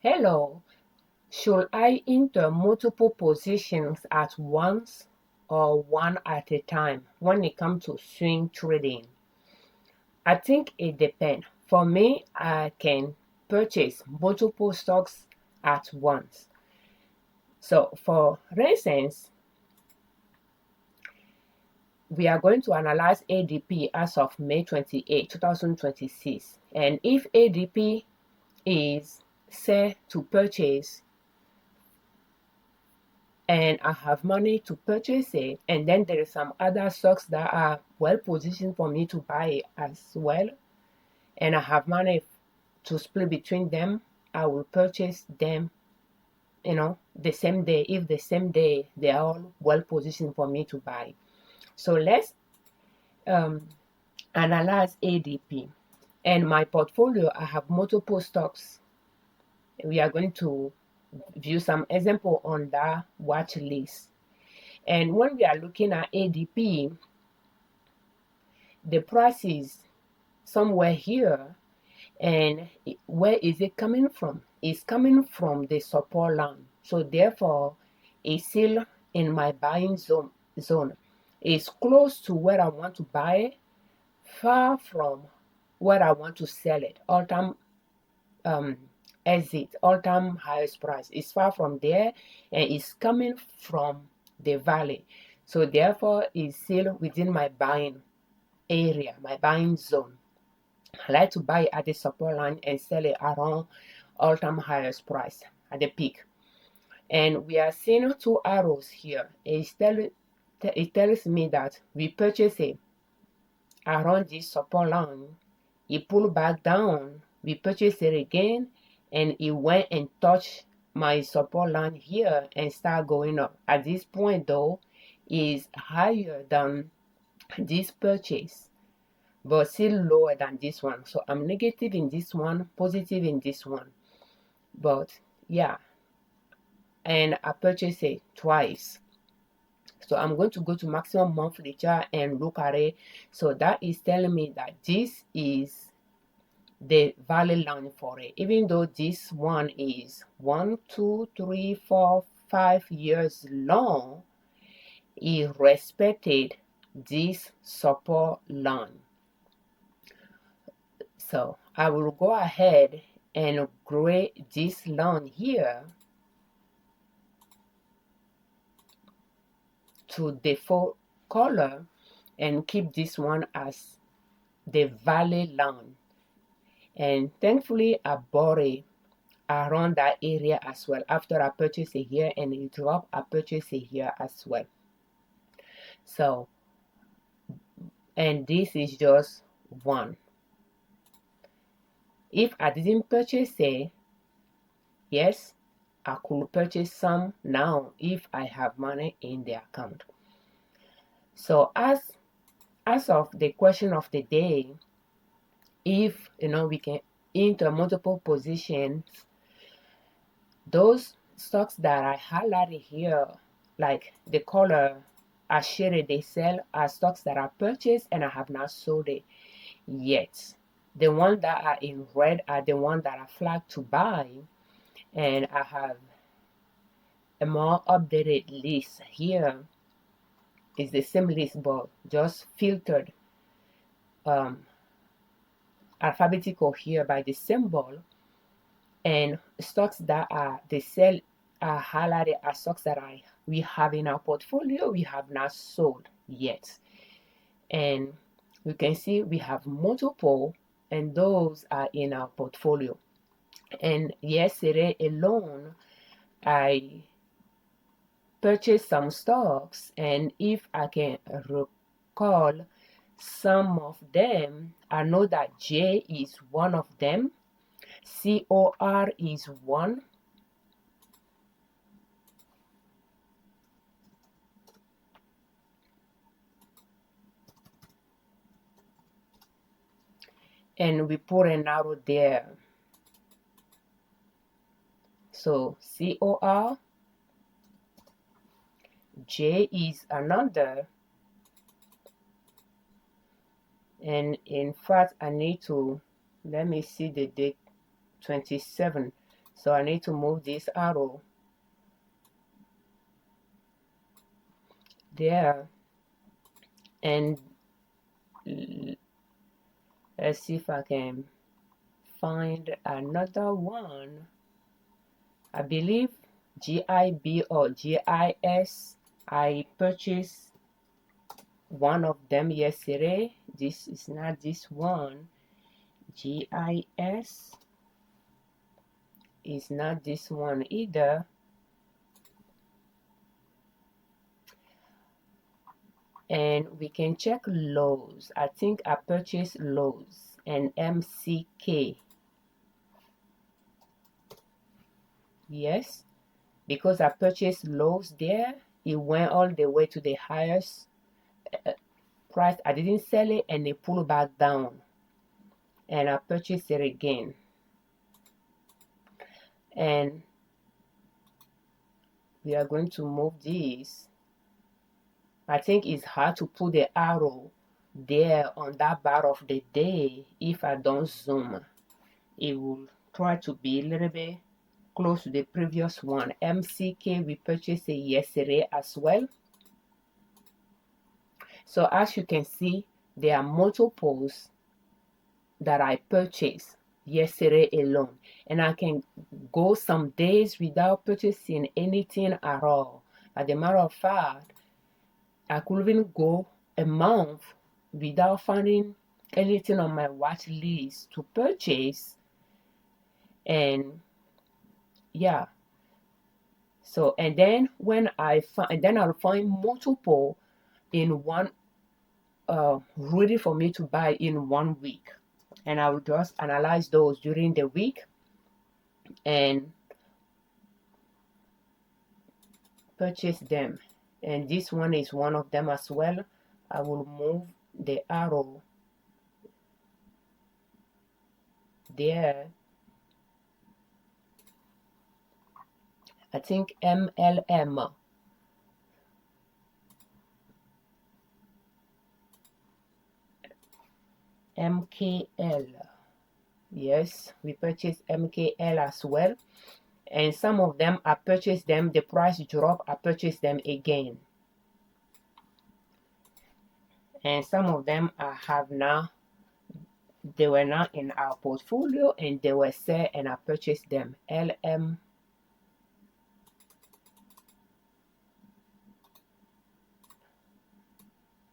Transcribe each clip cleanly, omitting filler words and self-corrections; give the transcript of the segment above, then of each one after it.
Hello, should I enter multiple positions at once or one at a time when it comes to swing trading? I think it depends. For me, I can purchase multiple stocks at once. So for instance, we are going to analyze ADP as of May 28, 2026. And if ADP is set to purchase and I have money to purchase it, and then there is some other stocks that are well positioned for me to buy as well, and I have money to split between them, I will purchase them, the same day, if the same day they are all well positioned for me to buy. So let's analyze ADP. And my portfolio, I have multiple stocks. We are going to view some example on that watch list. And when we are looking at ADP, the price is somewhere here, and where is it coming from? It's coming from the support line. So therefore, it's still in my buying zone. It's close to where I want to buy it, far from where I want to sell it. All-time exit, all-time highest price. It's far from there, and it's coming from the valley. So therefore, it's still within my buying area, my buying zone. I like to buy at the support line and sell it around all-time highest price at the peak. And we are seeing two arrows here. It tells me that we purchase it around this support line. It pulled back down. We purchased it again, and it went and touched my support line here and start going up. At this point, though, is higher than this purchase, but still lower than this one. So I'm negative in this one, positive in this one. But yeah, and I purchased it twice. So I'm going to go to maximum monthly chart and look at it. So that is telling me that this is the value line for it. Even though this one is 1, 2, 3, 4, 5 years long, it respected this support line. So I will go ahead and gray this line here to default color and keep this one as the valley line. And thankfully I bought it around that area as well. After I purchased it here and it dropped, I purchased it here as well. So, and this is just one. If I didn't purchase it, yes, I could purchase some now if I have money in the account. So as of the question of the day, if we can enter multiple positions, those stocks that I highlighted here, like the color I shaded, they sell, are stocks that I purchased and I have not sold it yet. The ones that are in red are the ones that I flagged to buy, and I have a more updated list here. It's the same list but just filtered alphabetical here by the symbol, and stocks that are the sell are highlighted as stocks that we have in our portfolio, we have not sold yet. And we can see we have multiple, and those are in our portfolio. And yesterday alone I purchased some stocks, and if I can recall some of them, I know that J is one of them, COR is one, and we put an arrow there. So COR, J is another, and in fact I need to, let me see the date, 27. So I need to move this arrow there, and let's see if I can find another one. I believe GIB or GIS. I purchased one of them yesterday. This is not this one. GIS is not this one either. And we can check lows. I think I purchased lows and MCK. Yes, because I purchased lows there, it went all the way to the highest price. I didn't sell it and it pulled back down, and I purchased it again. And we are going to move this. I think it's hard to put the arrow there on that bar of the day. If I don't zoom, it will try to be a little bit close to the previous one. MCK, we purchased it yesterday as well. So as you can see, there are multiples that I purchased yesterday alone, and I can go some days without purchasing anything at all. As a matter of fact, I could even go a month without finding anything on my watch list to purchase. And yeah, so and then when I find, and then I'll find multiple in one ready for me to buy in 1 week, and I will just analyze those during the week and purchase them. And this one is one of them as well. I will move the arrow there. I think MLM. MKL. Yes, we purchased MKL as well. And some of them, I purchased them, the price dropped, I purchased them again. And some of them I have now, they were not in our portfolio and they were set and I purchased them. LM.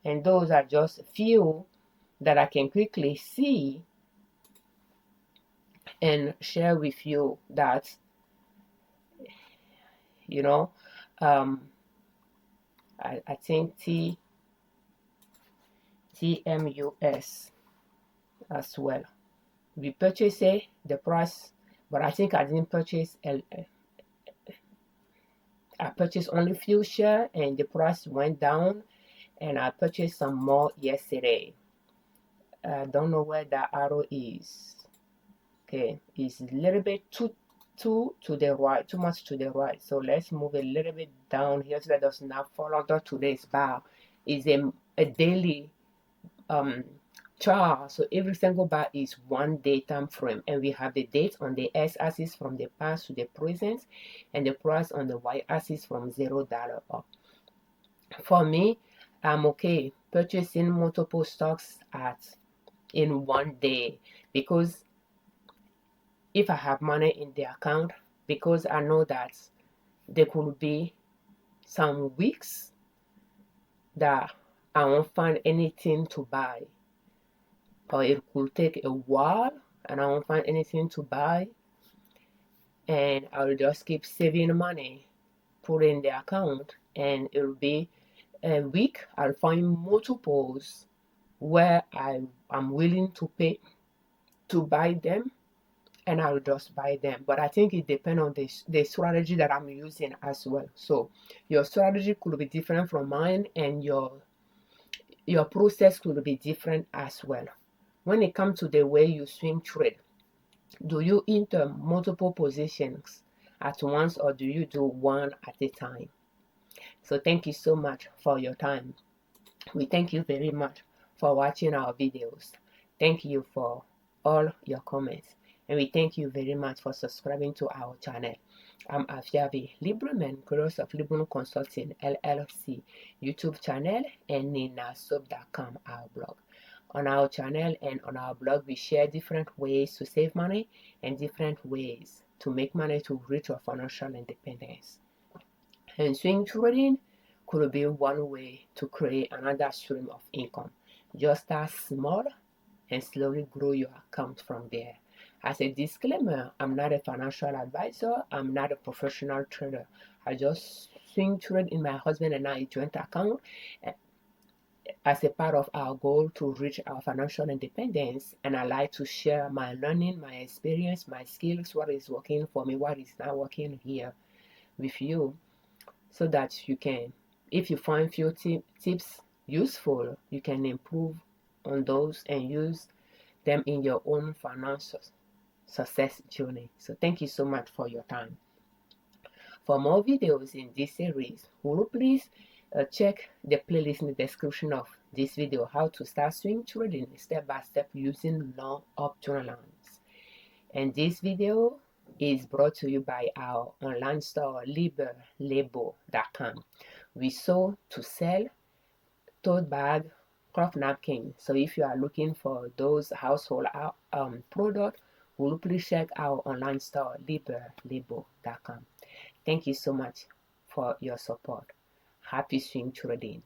And those are just a few that I can quickly see and share with you that, you know, I think TMUS as well. We purchased it, the price, but I think I didn't purchase I purchased only few share and the price went down, and I purchased some more yesterday. I don't know where that arrow is. Okay, it's a little bit too to the right, too much to the right. So let's move a little bit down here so that does not fall under today's bar. Is a daily chart. So every single bar is 1 day time frame, and we have the date on the x-axis from the past to the present, and the price on the y-axis from $0 up. For me, I'm okay purchasing multiple stocks in 1 day, because if I have money in the account, because I know that there could be some weeks that I won't find anything to buy, or it could take a while and I won't find anything to buy, and I'll just keep saving money, put in the account, and it'll be a week I'll find multiples where I'm willing to pay to buy them, and I'll just buy them. But I think it depends on the strategy that I'm using as well. So your strategy could be different from mine, and your process could be different as well. When it comes to the way you swing trade, do you enter multiple positions at once, or do you do one at a time? So thank you so much for your time. We thank you very much for watching our videos. Thank you for all your comments. And we thank you very much for subscribing to our channel. I'm Afiavi Liberman, creator of Liberman Consulting L.L.C YouTube channel and ninasub.com, our blog. On our channel and on our blog, we share different ways to save money and different ways to make money to reach your financial independence. And swing trading could be one way to create another stream of income. Just start small and slowly grow your account from there. As a disclaimer, I'm not a financial advisor, I'm not a professional trader. I just swing trade in my husband and I joint account as a part of our goal to reach our financial independence, and I like to share my learning, my experience, my skills, what is working for me, what is not working here with you, so that you can, if you find few tips useful, you can improve on those and use them in your own financial success journey. So thank you so much for your time. For more videos in this series, will you please check the playlist in the description of this video, how to start swing trading step by step using long option lines. And this video is brought to you by our online store Liberman.com. We sew to sell tote bag, cloth napkin. So if you are looking for those household product, will you please check our online store Liberman.com. Thank you so much for your support. Happy swing trading.